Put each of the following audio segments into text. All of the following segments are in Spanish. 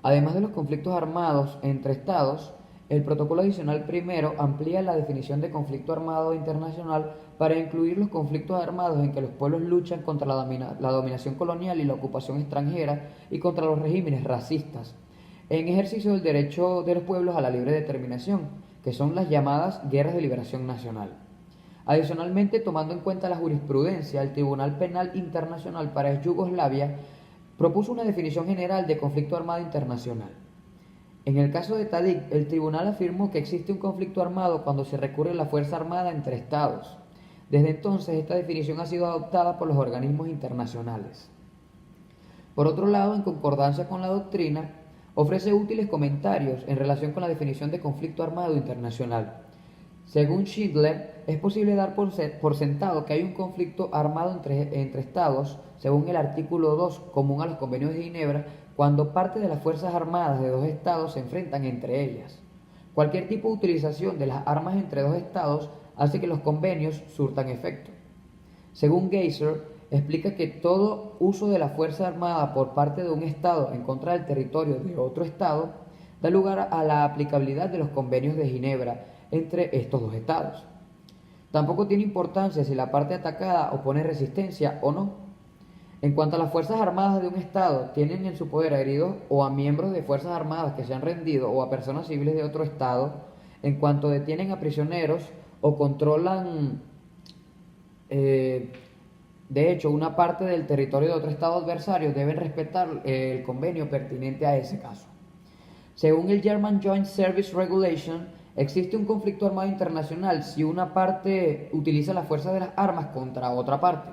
Además de los conflictos armados entre estados, el Protocolo Adicional Primero amplía la definición de conflicto armado internacional para incluir los conflictos armados en que los pueblos luchan contra la dominación colonial y la ocupación extranjera y contra los regímenes racistas, en ejercicio del derecho de los pueblos a la libre determinación, que son las llamadas guerras de liberación nacional. Adicionalmente, tomando en cuenta la jurisprudencia, el Tribunal Penal Internacional para Yugoslavia propuso una definición general de conflicto armado internacional. En el caso de Tadic, el tribunal afirmó que existe un conflicto armado cuando se recurre a la fuerza armada entre estados. Desde entonces, esta definición ha sido adoptada por los organismos internacionales. Por otro lado, en concordancia con la doctrina, ofrece útiles comentarios en relación con la definición de conflicto armado internacional. Según Schindler, es posible dar por sentado que hay un conflicto armado entre estados, según el artículo 2 común a los convenios de Ginebra, cuando parte de las fuerzas armadas de dos estados se enfrentan entre ellas. Cualquier tipo de utilización de las armas entre dos estados hace que los convenios surtan efecto. Según Geiser, explica que todo uso de la fuerza armada por parte de un estado en contra del territorio de otro estado da lugar a la aplicabilidad de los convenios de Ginebra entre estos dos estados. Tampoco tiene importancia si la parte atacada opone resistencia o no. En cuanto a las fuerzas armadas de un estado tienen en su poder a heridos o a miembros de fuerzas armadas que se han rendido o a personas civiles de otro estado, en cuanto detienen a prisioneros o controlan de hecho, una parte del territorio de otro estado adversario deben respetar el convenio pertinente a ese caso. Según el German Joint Service Regulation, existe un conflicto armado internacional si una parte utiliza la fuerza de las armas contra otra parte.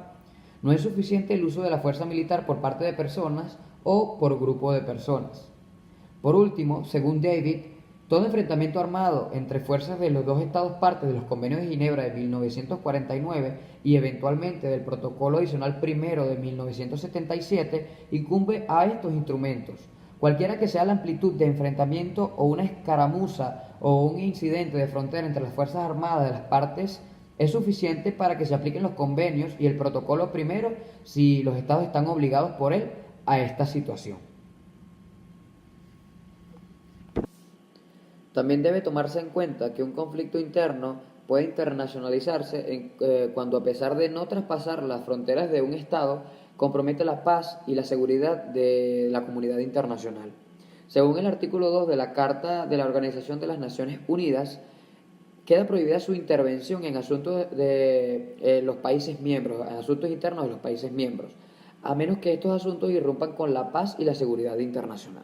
No es suficiente el uso de la fuerza militar por parte de personas o por grupo de personas. Por último, según David, todo enfrentamiento armado entre fuerzas de los dos estados partes de los convenios de Ginebra de 1949 y eventualmente del Protocolo Adicional Primero de 1977 incumbe a estos instrumentos. Cualquiera que sea la amplitud de enfrentamiento o una escaramuza o un incidente de frontera entre las fuerzas armadas de las partes es suficiente para que se apliquen los convenios y el Protocolo Primero si los estados están obligados por él a esta situación. También debe tomarse en cuenta que un conflicto interno puede internacionalizarse cuando, a pesar de no traspasar las fronteras de un Estado, compromete la paz y la seguridad de la comunidad internacional. Según el artículo 2 de la Carta de la Organización de las Naciones Unidas, queda prohibida su intervención en asuntos de los países miembros, en asuntos internos de los países miembros, a menos que estos asuntos irrumpan con la paz y la seguridad internacional.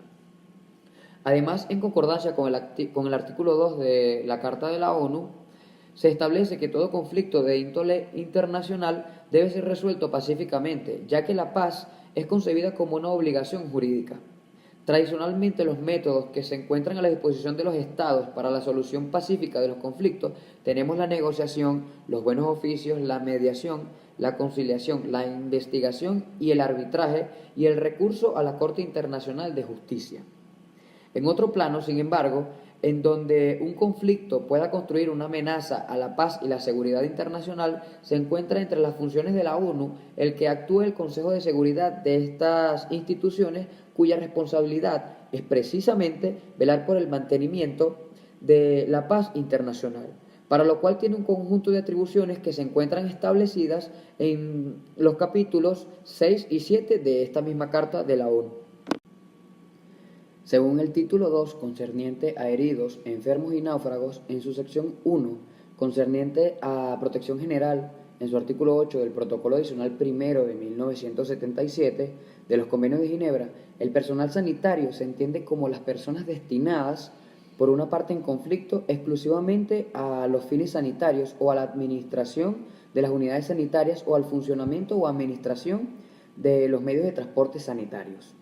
Además, en concordancia con el artículo 2 de la Carta de la ONU, se establece que todo conflicto de índole internacional debe ser resuelto pacíficamente, ya que la paz es concebida como una obligación jurídica. Tradicionalmente, los métodos que se encuentran a la disposición de los estados para la solución pacífica de los conflictos tenemos la negociación, los buenos oficios, la mediación, la conciliación, la investigación y el arbitraje y el recurso a la Corte Internacional de Justicia. En otro plano, sin embargo, en donde un conflicto pueda construir una amenaza a la paz y la seguridad internacional, se encuentra entre las funciones de la ONU el que actúe el Consejo de Seguridad de estas instituciones, cuya responsabilidad es precisamente velar por el mantenimiento de la paz internacional, para lo cual tiene un conjunto de atribuciones que se encuentran establecidas en los capítulos 6 y 7 de esta misma Carta de la ONU. Según el título 2, concerniente a heridos, enfermos y náufragos, en su sección 1, concerniente a protección general, en su artículo 8 del Protocolo Adicional Primero de 1977 de los Convenios de Ginebra, el personal sanitario se entiende como las personas destinadas, por una parte en conflicto, exclusivamente a los fines sanitarios o a la administración de las unidades sanitarias o al funcionamiento o administración de los medios de transporte sanitarios.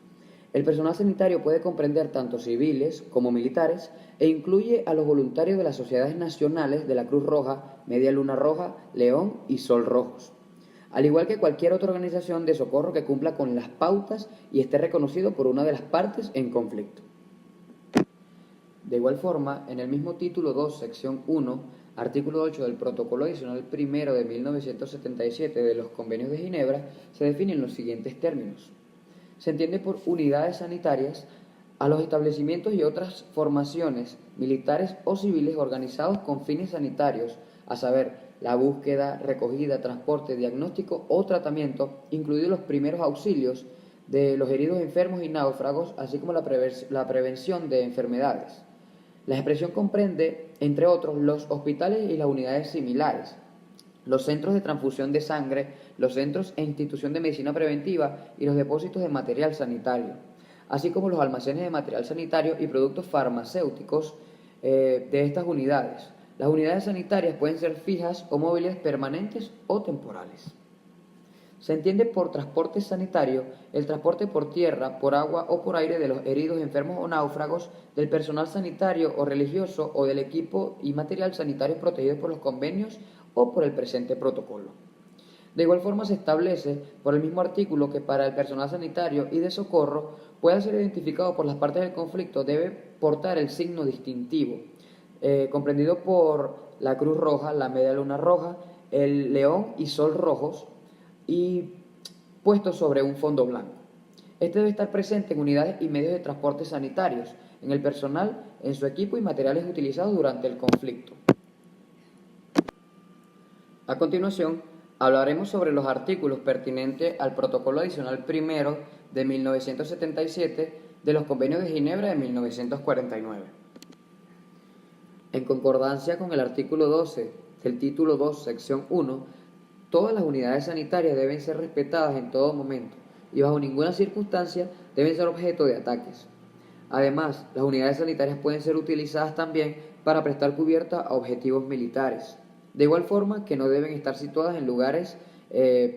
El personal sanitario puede comprender tanto civiles como militares e incluye a los voluntarios de las sociedades nacionales de la Cruz Roja, Media Luna Roja, León y Sol Rojos, al igual que cualquier otra organización de socorro que cumpla con las pautas y esté reconocido por una de las partes en conflicto. De igual forma, en el mismo título 2, sección 1, artículo 8 del Protocolo Adicional Primero de 1977 de los Convenios de Ginebra, se definen los siguientes términos. Se entiende por unidades sanitarias a los establecimientos y otras formaciones militares o civiles organizados con fines sanitarios, a saber, la búsqueda, recogida, transporte, diagnóstico o tratamiento, incluidos los primeros auxilios de los heridos enfermos y náufragos, así como la prevención de enfermedades. La expresión comprende, entre otros, los hospitales y las unidades similares, los centros de transfusión de sangre, los centros e institución de medicina preventiva y los depósitos de material sanitario, así como los almacenes de material sanitario y productos farmacéuticos de estas unidades. Las unidades sanitarias pueden ser fijas o móviles, permanentes o temporales. Se entiende por transporte sanitario el transporte por tierra, por agua o por aire de los heridos, enfermos o náufragos, del personal sanitario o religioso o del equipo y material sanitario protegidos por los convenios o por el presente protocolo. De igual forma se establece por el mismo artículo que para el personal sanitario y de socorro pueda ser identificado por las partes del conflicto debe portar el signo distintivo, comprendido por la Cruz Roja, la Media Luna Roja, el león y sol rojos, y puesto sobre un fondo blanco. Este debe estar presente en unidades y medios de transporte sanitarios, en el personal, en su equipo y materiales utilizados durante el conflicto. A continuación, hablaremos sobre los artículos pertinentes al Protocolo Adicional Primero de 1977 de los Convenios de Ginebra de 1949. En concordancia con el artículo 12 del título 2, sección 1, todas las unidades sanitarias deben ser respetadas en todo momento y bajo ninguna circunstancia deben ser objeto de ataques. Además, las unidades sanitarias pueden ser utilizadas también para prestar cubierta a objetivos militares, de igual forma que no deben estar situadas en lugares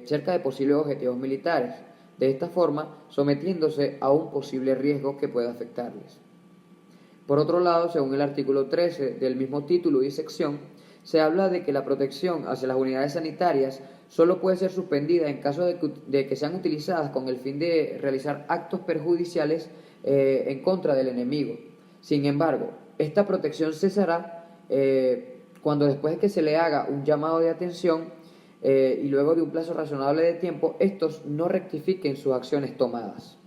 cerca de posibles objetivos militares, de esta forma sometiéndose a un posible riesgo que pueda afectarles. Por otro lado, según el artículo 13 del mismo título y sección, se habla de que la protección hacia las unidades sanitarias solo puede ser suspendida en caso de que sean utilizadas con el fin de realizar actos perjudiciales en contra del enemigo. Sin embargo, esta protección cesará cuando después de que se le haga un llamado de atención y luego de un plazo razonable de tiempo, estos no rectifiquen sus acciones tomadas.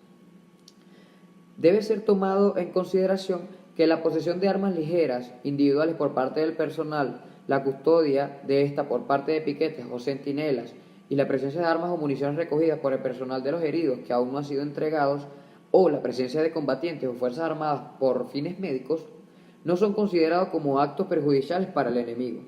Debe ser tomado en consideración que la posesión de armas ligeras individuales por parte del personal, la custodia de esta por parte de piquetes o centinelas y la presencia de armas o municiones recogidas por el personal de los heridos que aún no han sido entregados o la presencia de combatientes o fuerzas armadas por fines médicos no son considerados como actos perjudiciales para el enemigo.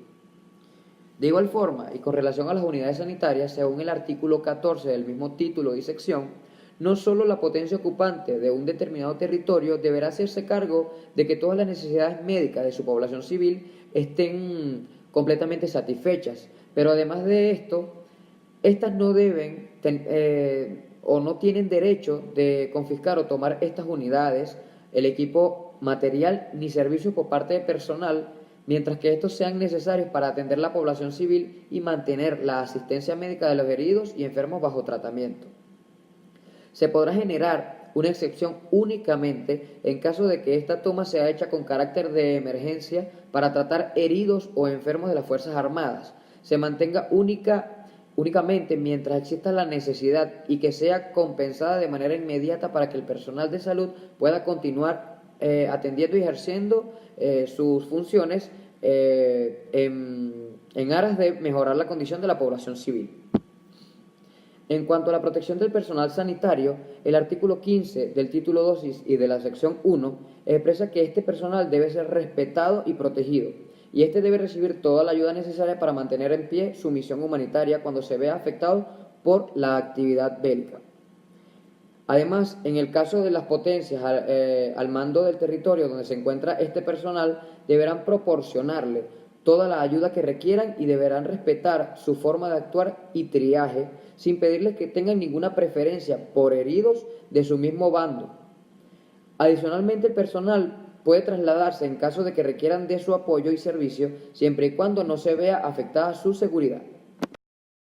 De igual forma, y con relación a las unidades sanitarias, según el artículo 14 del mismo título y sección, no solo la potencia ocupante de un determinado territorio deberá hacerse cargo de que todas las necesidades médicas de su población civil estén completamente satisfechas, pero además de esto, estas no deben o no tienen derecho de confiscar o tomar estas unidades, el equipo material ni servicios por parte de personal, mientras que estos sean necesarios para atender la población civil y mantener la asistencia médica de los heridos y enfermos bajo tratamiento. Se podrá generar una excepción únicamente en caso de que esta toma sea hecha con carácter de emergencia para tratar heridos o enfermos de las Fuerzas Armadas, se mantenga únicamente mientras exista la necesidad y que sea compensada de manera inmediata para que el personal de salud pueda continuar atendiendo y ejerciendo sus funciones en aras de mejorar la condición de la población civil. En cuanto a la protección del personal sanitario, el artículo 15 del título 2 y de la sección 1 expresa que este personal debe ser respetado y protegido, y este debe recibir toda la ayuda necesaria para mantener en pie su misión humanitaria cuando se vea afectado por la actividad bélica. Además, en el caso de las potencias al mando del territorio donde se encuentra este personal, deberán proporcionarle toda la ayuda que requieran y deberán respetar su forma de actuar y triaje sin pedirles que tengan ninguna preferencia por heridos de su mismo bando. Adicionalmente, el personal puede trasladarse en caso de que requieran de su apoyo y servicio siempre y cuando no se vea afectada su seguridad.